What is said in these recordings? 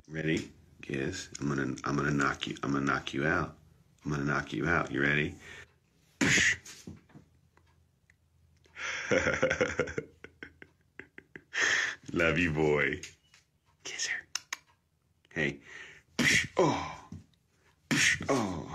Ready? Yes. I'm gonna knock you. I'm gonna knock you out. I'm gonna knock you out. You ready? Love you, boy. Kiss her. Hey. Oh. Oh.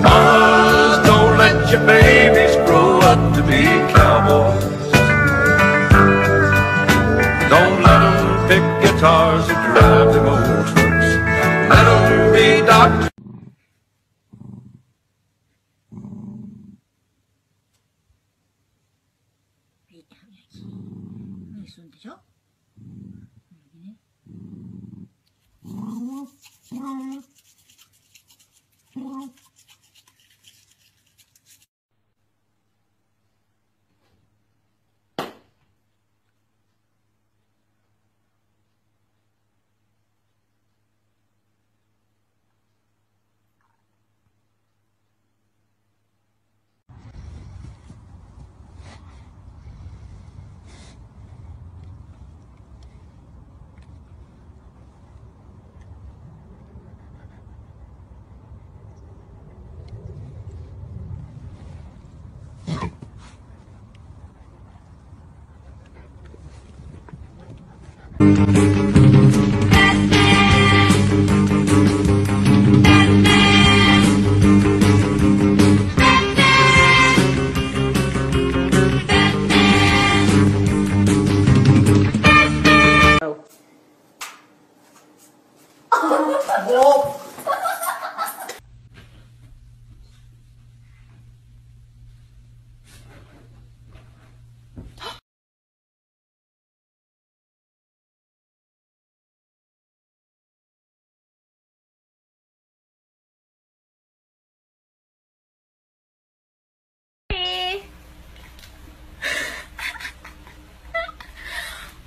Mamas, don't let your babies grow up to be cowboys. Don't let them pick guitars or drive them old trucks. Let them be doctors.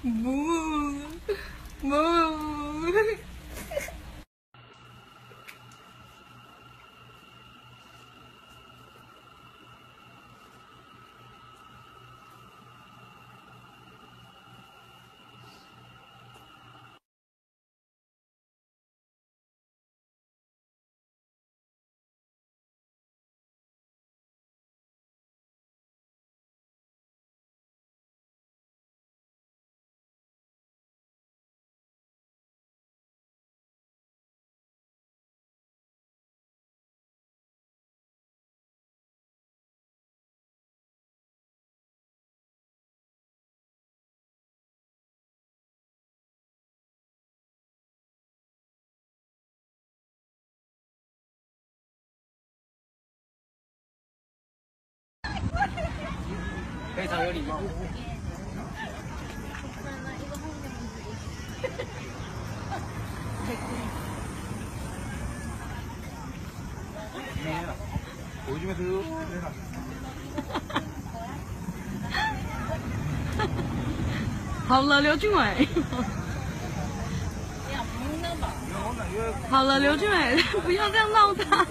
Moo. Moo.非常有礼貌。好了，刘俊伟。好了，刘俊伟，不要这样闹他。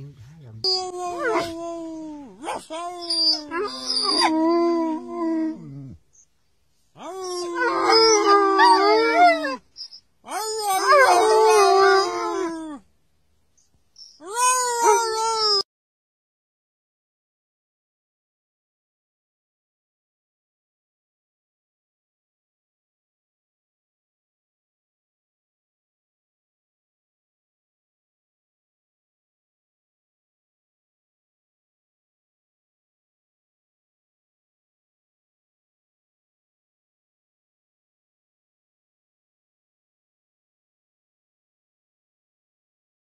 太阳。